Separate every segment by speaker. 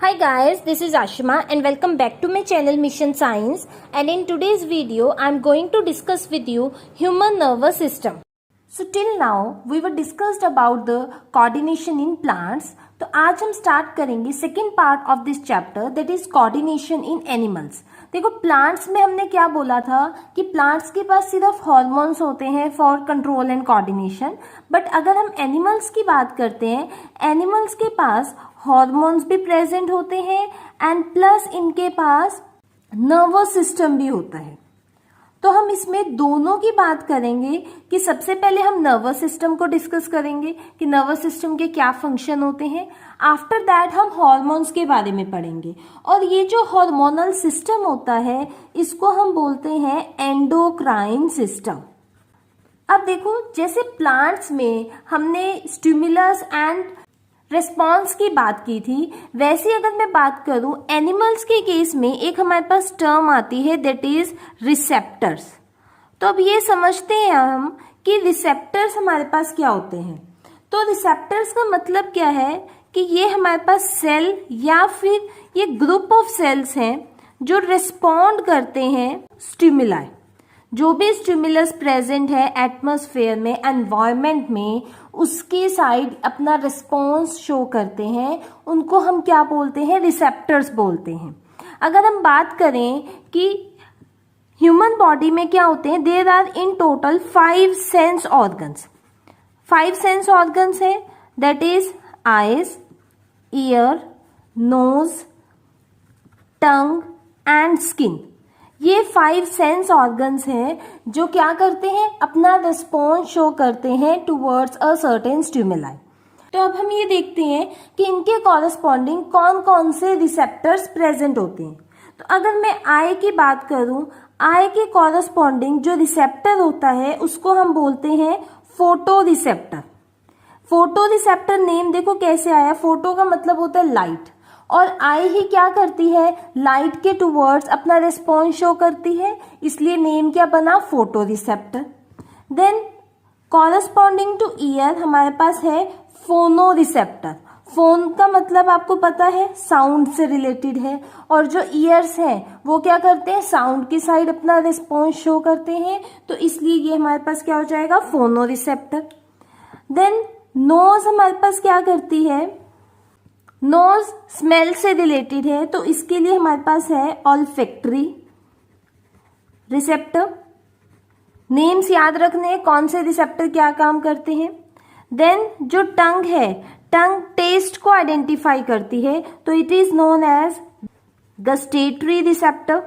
Speaker 1: Hi guys, this is Ashima and welcome back to my channel Mission Science, and in today's video I am going to discuss with you human nervous system. So till now we were discussed about the coordination in plants. तो आज हम start करेंगे second part of this chapter that is coordination in animals. देखो plants में हमने क्या बोला था कि प्लांट्स के पास सिर्फ हार्मोन्स होते हैं for control and coordination, but अगर हम एनिमल्स की बात करते हैं एनिमल्स के पास हार्मोन्स भी प्रेजेंट होते हैं एंड प्लस इनके पास नर्वस सिस्टम भी होता है. तो हम इसमें दोनों की बात करेंगे कि सबसे पहले हम नर्वस सिस्टम को डिस्कस करेंगे कि नर्वस सिस्टम के क्या फंक्शन होते हैं. आफ्टर दैट हम हार्मोन्स के बारे में पढ़ेंगे और ये जो हार्मोनल सिस्टम होता है इसको हम बोलते हैं एंडोक्राइन सिस्टम. अब देखो जैसे प्लांट्स में हमने स्टिमुलस एंड रिस्पॉन्स की बात की थी, वैसे अगर मैं बात करूं एनिमल्स के केस में एक हमारे पास टर्म आती है दैट इज रिसेप्टर्स. तो अब ये समझते हैं हम कि रिसेप्टर्स हमारे पास क्या होते हैं. तो रिसेप्टर्स का मतलब क्या है कि ये हमारे पास सेल या फिर ये ग्रुप ऑफ सेल्स हैं जो रिस्पॉन्ड करते हैं स्टिमुलाई. जो भी स्टिमुलस प्रेजेंट है एटमॉस्फेयर में एनवायरनमेंट में उसके साइड अपना रिस्पॉन्स शो करते हैं, उनको हम क्या बोलते हैं रिसेप्टर्स बोलते हैं. अगर हम बात करें कि ह्यूमन बॉडी में क्या होते हैं, there are in total 5 sense organs. 5 sense organs है that is eyes, ear, nose, tongue and skin. ये 5 सेंस ऑर्गन्स हैं जो क्या करते हैं अपना रिस्पॉन्स शो करते हैं टुवर्ड्स अ सर्टेन स्टिमुलाई. तो अब हम ये देखते हैं कि इनके कॉरस्पॉन्डिंग कौन कौन से रिसेप्टर्स प्रेजेंट होते हैं. तो अगर मैं आई की बात करूं, आई के कॉरस्पॉन्डिंग जो रिसेप्टर होता है उसको हम बोलते हैं photo receptor. Photo receptor name देखो कैसे आया, फोटो का मतलब होता है लाइट और आई ही क्या करती है लाइट के टुवर्ड्स अपना रिस्पॉन्स शो करती है, इसलिए नेम क्या बना photo receptor. Then corresponding to ear हमारे पास है फोनो रिसेप्टर. फोन का मतलब आपको पता है साउंड से रिलेटेड है और जो ईयर्स हैं वो क्या करते हैं साउंड की साइड अपना रिस्पॉन्स शो करते हैं, तो इसलिए ये हमारे पास क्या हो जाएगा फोनो रिसेप्टर. देन नोज हमारे पास क्या करती है, नोज स्मेल से रिलेटेड है तो इसके लिए हमारे पास है ऑल्फैक्टरी रिसेप्टर. नेम्स याद रखने कौन से रिसेप्टर क्या काम करते हैं. देन जो टंग है, टंग टेस्ट को आइडेंटिफाई करती है तो it is known as gustatory receptor.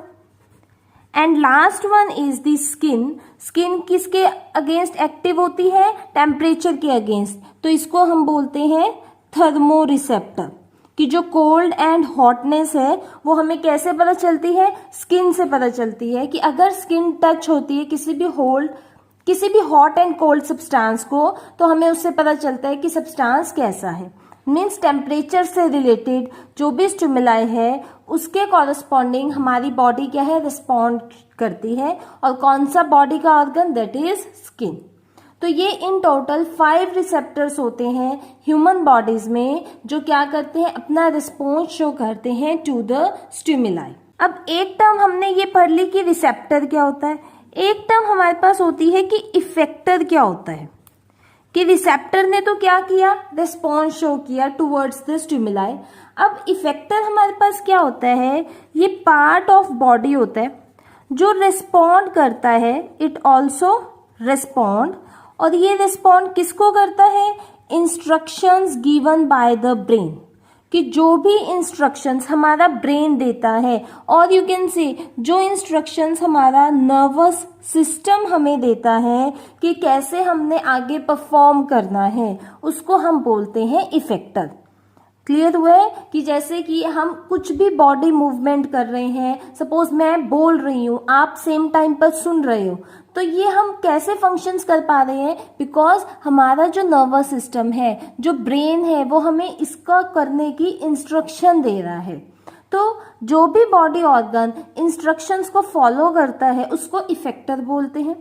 Speaker 1: And last one is the skin. Skin किसके अगेंस्ट एक्टिव होती है, टेम्परेचर के अगेंस्ट, तो इसको हम बोलते हैं थर्मो रिसेप्टर. कि जो कोल्ड एंड हॉटनेस है वो हमें कैसे पता चलती है, स्किन से पता चलती है. कि अगर स्किन टच होती है किसी भी हॉट एंड कोल्ड सब्सटेंस को तो हमें उससे पता चलता है कि सब्सटेंस कैसा है. मीन्स टेम्परेचर से रिलेटेड जो भी स्टिमुलाई है उसके कॉरस्पॉन्डिंग हमारी बॉडी क्या है रिस्पॉन्ड करती है. और कौन सा बॉडी का ऑर्गन, दैट इज स्किन. तो ये इन टोटल 5 रिसेप्टर्स होते हैं ह्यूमन बॉडीज में जो क्या करते हैं अपना रिस्पॉन्स शो करते हैं टू द स्टिमुलाई. अब एक टर्म हमने ये पढ़ ली कि रिसेप्टर क्या होता है, एक टर्म हमारे पास होती है कि इफेक्टर क्या होता है. कि रिसेप्टर ने तो क्या किया रिस्पॉन्स शो किया टुवर्ड्स द स्टिमुलाई. अब इफेक्टर हमारे पास क्या होता है, ये पार्ट ऑफ बॉडी होता है जो रिस्पॉन्ड करता है. इट ऑल्सो रिस्पॉन्ड, और ये रिस्पॉन्ड किसको करता है, instructions given by the brain. कि जो भी इंस्ट्रक्शंस हमारा ब्रेन देता है और यू कैन से जो इंस्ट्रक्शंस हमारा नर्वस सिस्टम हमें देता है कि कैसे हमने आगे परफॉर्म करना है, उसको हम बोलते हैं इफेक्टर. क्लियर हुआ है कि जैसे कि हम कुछ भी बॉडी मूवमेंट कर रहे हैं, सपोज मैं बोल रही हूँ आप सेम टाइम पर सुन रहे हो, तो ये हम कैसे फंक्शंस कर पा रहे हैं, बिकॉज हमारा जो नर्वस सिस्टम है जो ब्रेन है वो हमें इसका करने की इंस्ट्रक्शन दे रहा है. तो जो भी बॉडी ऑर्गन इंस्ट्रक्शंस को फॉलो करता है उसको इफेक्टर बोलते हैं.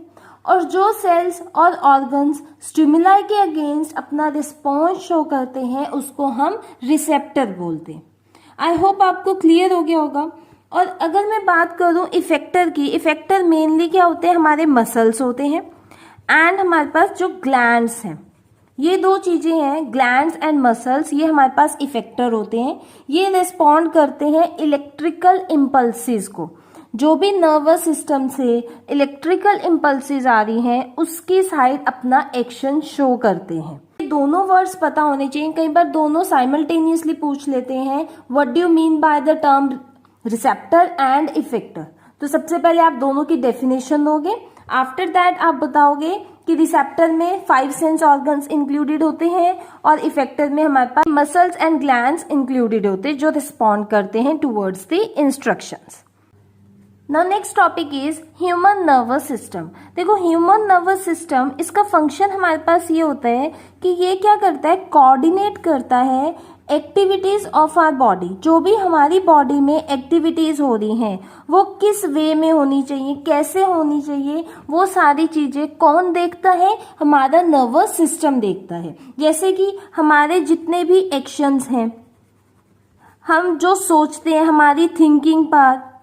Speaker 1: और जो सेल्स और ऑर्गन्स स्टिमुलाई के अगेंस्ट अपना रिस्पॉन्स शो करते हैं उसको हम रिसेप्टर बोलते हैं. आई होप आपको क्लियर हो गया होगा। और अगर मैं बात करूं इफेक्टर की, इफेक्टर मेनली क्या होते हैं, हमारे मसल्स होते हैं एंड हमारे पास जो ग्लैंड्स हैं, ये दो चीजें हैं, ग्लैंड्स एंड मसल्स, ये हमारे पास इफेक्टर होते हैं। ये रिस्पॉन्ड करते हैं इलेक्ट्रिकल इम्पल्सिस को। जो भी नर्वस सिस्टम से इलेक्ट्रिकल इम्पल्सिस आ रही हैं उसकी साइड अपना एक्शन शो करते हैं। दोनों वर्ड्स पता होने चाहिए, कई बार दोनों साइमल्टेनियसली पूछ लेते हैं, what do you mean by the term receptor and effector. तो सबसे पहले आप दोनों की डेफिनेशन दोगे, आफ्टर दैट आप बताओगे कि रिसेप्टर में 5 सेंस ऑर्गन्स इंक्लूडेड होते हैं और इफेक्टर में हमारे पास मसल्स एंड ग्लैंड्स इंक्लूडेड होते हैं जो रिस्पॉन्ड करते हैं towards the instructions. Now next topic is human nervous system. देखो ह्यूमन नर्वस सिस्टम, इसका फंक्शन हमारे पास ये होता है कि ये क्या करता है, कोऑर्डिनेट करता है एक्टिविटीज ऑफ आवर बॉडी। जो भी हमारी बॉडी में एक्टिविटीज हो रही हैं वो किस वे में होनी चाहिए, कैसे होनी चाहिए, वो सारी चीजें कौन देखता है, हमारा नर्वस सिस्टम देखता है। जैसे कि हमारे जितने भी एक्शंस हैं, हम जो सोचते हैं, हमारी थिंकिंग पार्ट,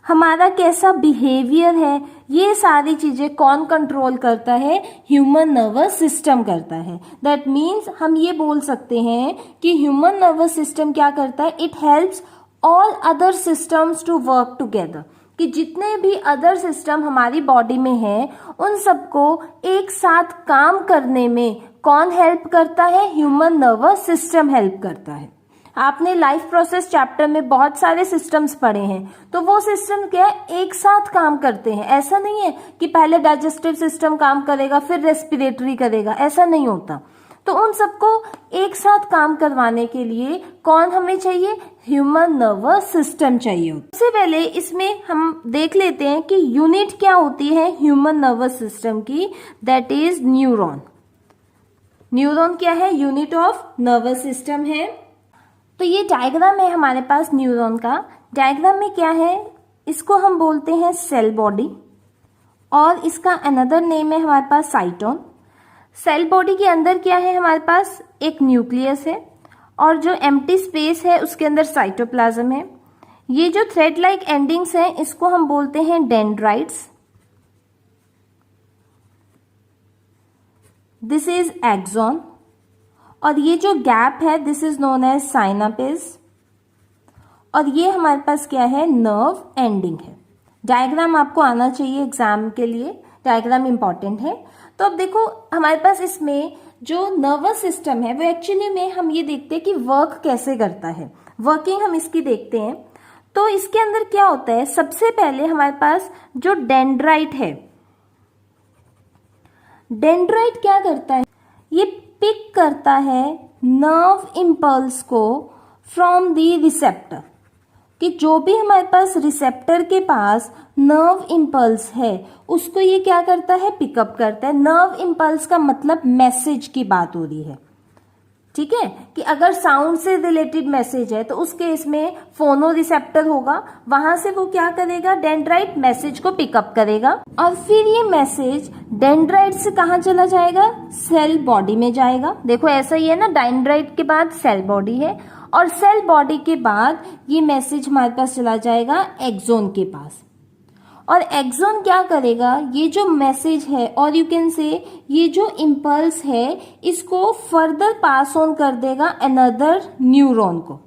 Speaker 1: हमारा कैसा बिहेवियर है, ये सारी चीजें कौन कंट्रोल करता है, ह्यूमन नर्वस सिस्टम करता है। दैट मीन्स हम ये बोल सकते हैं कि ह्यूमन नर्वस सिस्टम क्या करता है, it helps all other systems to work together. कि जितने भी अदर सिस्टम हमारी बॉडी में हैं उन सबको एक साथ काम करने में कौन हेल्प करता है, ह्यूमन नर्वस सिस्टम हेल्प करता है। आपने लाइफ प्रोसेस चैप्टर में बहुत सारे सिस्टम्स पढ़े हैं, तो वो सिस्टम क्या है, एक साथ काम करते हैं। ऐसा नहीं है कि पहले डाइजेस्टिव सिस्टम काम करेगा फिर रेस्पिरेटरी करेगा, ऐसा नहीं होता। तो उन सबको एक साथ काम करवाने के लिए कौन हमें चाहिए, ह्यूमन नर्वस सिस्टम चाहिए। सबसे पहले इसमें हम देख लेते हैं कि यूनिट क्या होती है ह्यूमन नर्वस सिस्टम की, दैट इज न्यूरॉन। न्यूरॉन क्या है, यूनिट ऑफ नर्वस सिस्टम है। तो ये डायग्राम है हमारे पास न्यूरॉन का। डायग्राम में क्या है, इसको हम बोलते हैं सेल बॉडी और इसका अनदर नेम है हमारे पास साइटोन। सेल बॉडी के अंदर क्या है, हमारे पास एक न्यूक्लियस है और जो एम्प्टी स्पेस है उसके अंदर साइटोप्लाज्म है। ये जो थ्रेड लाइक एंडिंग्स हैं इसको हम बोलते हैं डेंड्राइट्स। दिस इज एक्सॉन और ये जो गैप है दिस इज नोन एज साइनापेज और ये हमारे पास क्या है, नर्व एंडिंग है। डायग्राम आपको आना चाहिए एग्जाम के लिए, डायग्राम इंपॉर्टेंट है। तो अब देखो हमारे पास इसमें जो नर्वस सिस्टम है वो एक्चुअली में हम ये देखते हैं कि वर्क कैसे करता है, वर्किंग हम इसकी देखते हैं। तो इसके अंदर क्या होता है, सबसे पहले हमारे पास जो डेंड्राइट है, डेंड्राइट क्या करता है, ये पिक करता है नर्व इम्पल्स को फ्रॉम द रिसेप्टर। कि जो भी हमारे पास रिसेप्टर के पास नर्व इम्पल्स है उसको ये क्या करता है, पिकअप करता है। नर्व इम्पल्स का मतलब मैसेज की बात हो रही है, ठीक है, कि अगर साउंड से रिलेटेड मैसेज है तो उस केस में फोनो रिसेप्टर होगा, वहां से वो क्या करेगा, डेंड्राइट मैसेज को पिकअप करेगा और फिर ये मैसेज डेंड्राइट से कहाँ चला जाएगा, सेल बॉडी में जाएगा। देखो ऐसा ही है ना, डेंड्राइट के बाद सेल बॉडी है और सेल बॉडी के बाद ये मैसेज हमारे पास चला जाएगा एक्सोन के पास। और एक्सोन क्या करेगा, ये जो मैसेज है और यू कैन से ये जो इम्पल्स है इसको फर्दर पास ऑन कर देगा अनदर न्यूरॉन को।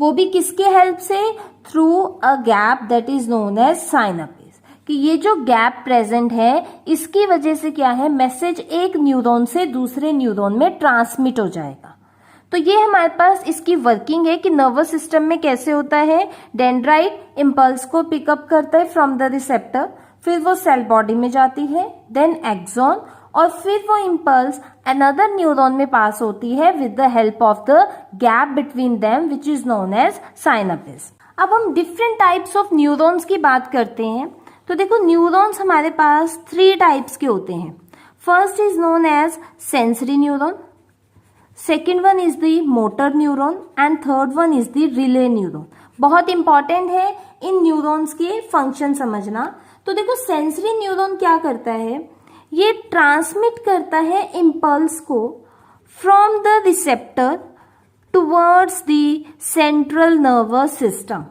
Speaker 1: वो भी किसके हेल्प से, through a gap that is known as synapse. कि ये जो गैप प्रेजेंट है इसकी वजह से क्या है, मैसेज एक न्यूरॉन से दूसरे न्यूरॉन में ट्रांसमिट हो जाएगा। तो ये हमारे पास इसकी वर्किंग है कि नर्वस सिस्टम में कैसे होता है, डेंड्राइट इम्पल्स को पिकअप करता है फ्रॉम द रिसेप्टर, फिर वो सेल बॉडी में जाती है, देन एक्सॉन, और फिर वो इम्पल्स अनदर न्यूरॉन में पास होती है with the help of the gap between them which is known as synapse. अब हम डिफरेंट टाइप्स ऑफ न्यूरॉन्स की बात करते हैं। तो देखो न्यूरॉन्स हमारे पास 3 टाइप्स के होते हैं। First is known as sensory neuron, second one is the motor neuron and third one is the relay neuron. बहुत इंपॉर्टेंट है इन न्यूरॉन्स के फंक्शन समझना। तो देखो सेंसरी न्यूरॉन क्या करता है, ये ट्रांसमिट करता है इम्पल्स को from the receptor towards the central nervous system,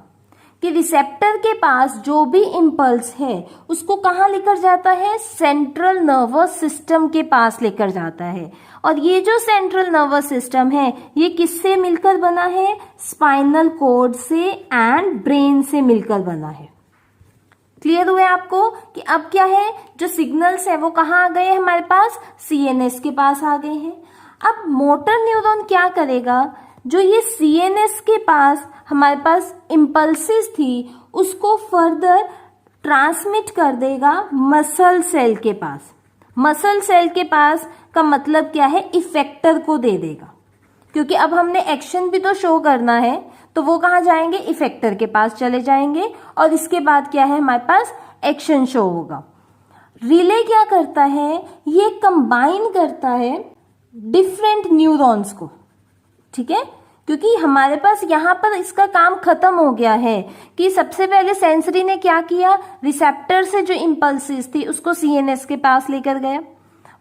Speaker 1: कि रिसेप्टर के पास जो भी इम्पल्स है उसको कहाँ लेकर जाता है, सेंट्रल नर्वस सिस्टम के पास लेकर जाता है। और ये जो सेंट्रल नर्वस सिस्टम है ये किससे मिलकर बना है, स्पाइनल कॉर्ड से एंड ब्रेन से मिलकर बना है। क्लियर हुआ आपको कि अब क्या है, जो सिग्नल्स है वो कहाँ आ गए हैं हमारे पास, सीएनएस के पास आ गए हैं। अब मोटर न्यूरॉन क्या करेगा, जो ये सीएनएस के पास हमारे पास इम्पल्सिस थी उसको फर्दर ट्रांसमिट कर देगा मसल सेल के पास। मसल सेल के पास का मतलब क्या है, इफेक्टर को दे देगा, क्योंकि अब हमने एक्शन भी तो शो करना है, तो वो कहाँ जाएंगे, इफेक्टर के पास चले जाएंगे और इसके बाद क्या है हमारे पास एक्शन शो होगा। रिले क्या करता है, ये कंबाइन करता है डिफरेंट न्यूरॉन्स को, ठीक है, क्योंकि हमारे पास यहाँ पर इसका काम खत्म हो गया है कि सबसे पहले सेंसरी ने क्या किया, रिसेप्टर से जो इम्पल्सिस थी उसको सीएनएस के पास लेकर गया।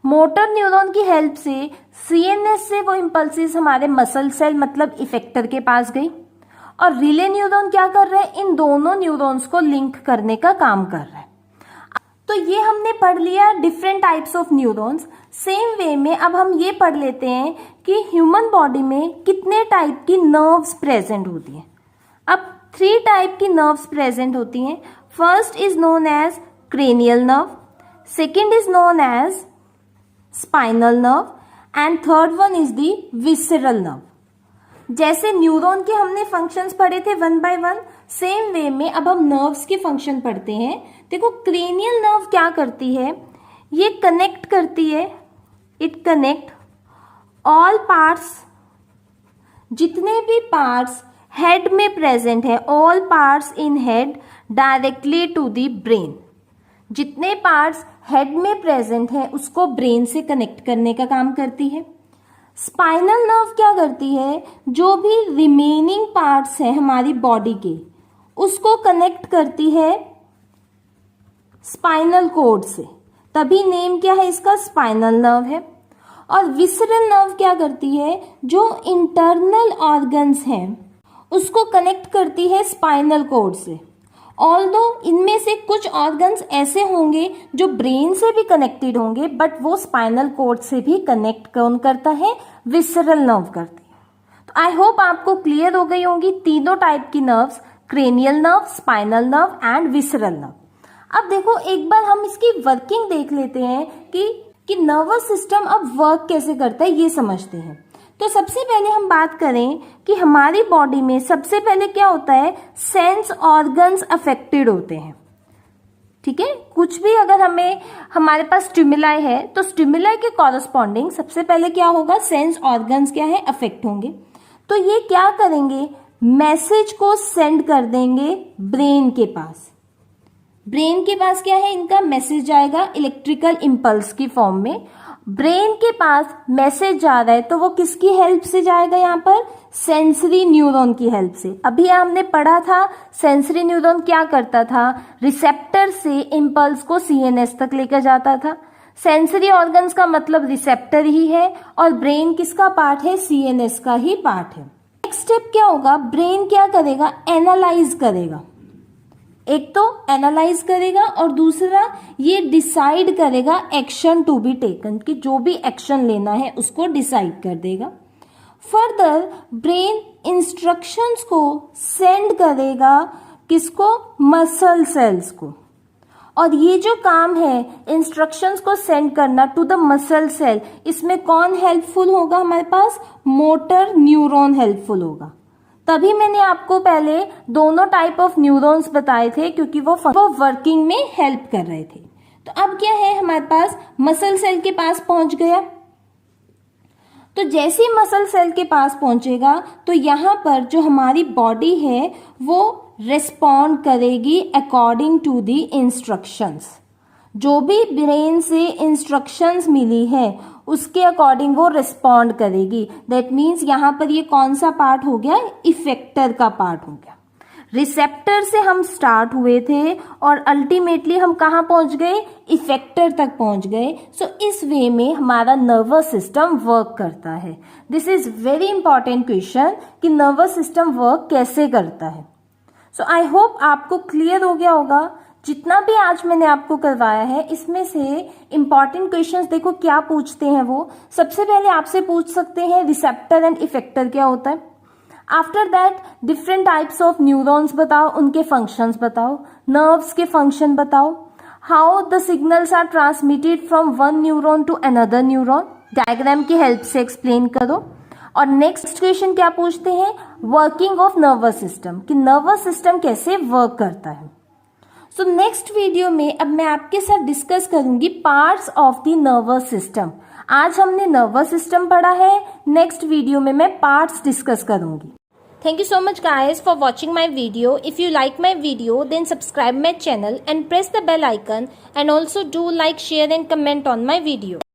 Speaker 1: मोटर न्यूरॉन की हेल्प से सीएनएस से वो इम्पल्सिस हमारे मसल सेल मतलब इफेक्टर के पास गई, और रिले न्यूरॉन क्या कर रहे हैं, इन दोनों न्यूरॉन्स को लिंक करने का काम कर रहे हैं। तो ये हमने पढ़ लिया different types of neurons. Same way में अब हम ये पढ़ लेते हैं कि ह्यूमन बॉडी में कितने टाइप की नर्व्स प्रेजेंट होती हैं। अब 3 टाइप की नर्व्स प्रेजेंट होती हैं। First is known as cranial nerve, second is known as spinal nerve and third one is the visceral nerve. जैसे न्यूरॉन के हमने फंक्शंस पढ़े थे 1 by 1, सेम वे में अब हम नर्व्स के फंक्शन पढ़ते हैं। देखो क्रेनियल नर्व क्या करती है, ये कनेक्ट करती है, इट कनेक्ट ऑल पार्ट्स, जितने भी पार्ट्स हेड में प्रेजेंट है, all parts in head directly to the brain. जितने पार्ट्स हेड में प्रेजेंट है उसको ब्रेन से कनेक्ट करने का काम करती है। स्पाइनल नर्व क्या करती है, जो भी रिमेनिंग पार्ट्स हैं हमारी बॉडी के उसको कनेक्ट करती है स्पाइनल कॉर्ड से, तभी नेम क्या है इसका, स्पाइनल नर्व है। और विसरल नर्व क्या करती है, जो इंटरनल ऑर्गन्स हैं उसको कनेक्ट करती है स्पाइनल कॉर्ड से। ऑल्दो इनमें से कुछ ऑर्गन्स ऐसे होंगे जो ब्रेन से भी कनेक्टेड होंगे, बट वो स्पाइनल कॉर्ड से भी कनेक्ट कौन करता है, विसरल नर्व करती है। तो आई होप आपको क्लियर हो गई होंगी तीनों टाइप की nerves, cranial nerve, spinal nerve and visceral nerve. अब देखो एक बार हम इसकी वर्किंग देख लेते हैं कि नर्वस सिस्टम अब वर्क कैसे करता है, ये समझते हैं। तो सबसे पहले हम बात करें कि हमारी बॉडी में सबसे पहले क्या होता है, सेंस ऑर्गन्स अफेक्टेड होते हैं, ठीक है। कुछ भी अगर हमारे पास स्टिमुलाई है तो स्टिमुलाई के कॉरस्पॉन्डिंग सबसे पहले क्या होगा, सेंस ऑर्गन्स क्या है, अफेक्ट होंगे। तो ये क्या करेंगे, मैसेज को सेंड कर देंगे ब्रेन के पास। ब्रेन के पास क्या है, इनका मैसेज जाएगा इलेक्ट्रिकल इम्पल्स की फॉर्म में। ब्रेन के पास मैसेज जा रहा है तो वो किसकी हेल्प से जाएगा, यहाँ पर सेंसरी न्यूरॉन की हेल्प से। अभी हमने पढ़ा था सेंसरी न्यूरॉन क्या करता था, रिसेप्टर से इम्पल्स को सीएनएस तक लेकर जाता था। सेंसरी ऑर्गन्स का मतलब रिसेप्टर ही है और ब्रेन किसका पार्ट है, सीएनएस का ही पार्ट है। नेक्स्ट स्टेप क्या होगा, ब्रेन क्या करेगा, एनालाइज करेगा। एक तो एनालाइज करेगा और दूसरा ये डिसाइड करेगा एक्शन टू बी टेकन, कि जो भी एक्शन लेना है उसको डिसाइड कर देगा। फर्दर ब्रेन इंस्ट्रक्शंस को सेंड करेगा किसको, मसल सेल्स को। और ये जो काम है इंस्ट्रक्शंस को सेंड करना टू द मसल सेल, इसमें कौन हेल्पफुल होगा, हमारे पास मोटर न्यूरॉन हेल्पफुल होगा। तभी मैंने आपको पहले दोनों टाइप ऑफ न्यूरॉन्स बताए थे, क्योंकि वो वर्किंग में हेल्प कर रहे थे। तो अब क्या है, हमारे पास मसल सेल के पास पहुंच गया। तो जैसे ही मसल सेल के पास पहुंचेगा तो यहाँ पर जो हमारी बॉडी है वो रिस्पॉन्ड करेगी अकॉर्डिंग टू द इंस्ट्रक्शंस। जो भी ब्रेन से इंस्ट्रक्शंस मिली है उसके अकॉर्डिंग वो रिस्पॉन्ड करेगी। दैट मीन्स यहाँ पर ये कौन सा पार्ट हो गया, इफेक्टर का पार्ट हो गया। रिसेप्टर से हम स्टार्ट हुए थे और अल्टीमेटली हम कहाँ पहुंच गए, इफेक्टर तक पहुंच गए। सो इस वे में हमारा नर्वस सिस्टम वर्क करता है। This is very important question कि नर्वस सिस्टम वर्क कैसे करता है। सो आई होप आपको क्लियर हो गया होगा। जितना भी आज मैंने आपको करवाया है इसमें से इंपॉर्टेंट क्वेश्चंस देखो क्या पूछते हैं वो। सबसे पहले आपसे पूछ सकते हैं रिसेप्टर एंड इफेक्टर क्या होता है। After that different types of neurons बताओ, उनके फंक्शंस बताओ, नर्व्स के फंक्शन बताओ, how the signals are transmitted from one neuron to another neuron, diagram की हेल्प से एक्सप्लेन करो। और नेक्स्ट क्वेश्चन क्या पूछते हैं, वर्किंग ऑफ नर्वस सिस्टम, कि नर्वस सिस्टम कैसे वर्क करता है। सो नेक्स्ट वीडियो में अब मैं आपके साथ डिस्कस करूंगी parts of the nervous system. आज हमने नर्वस सिस्टम पढ़ा है, नेक्स्ट वीडियो में मैं पार्ट्स डिस्कस करूंगी। Thank you so much guys for watching my video. If you like my video then subscribe my channel and press the bell icon and also do like, share and comment on my video.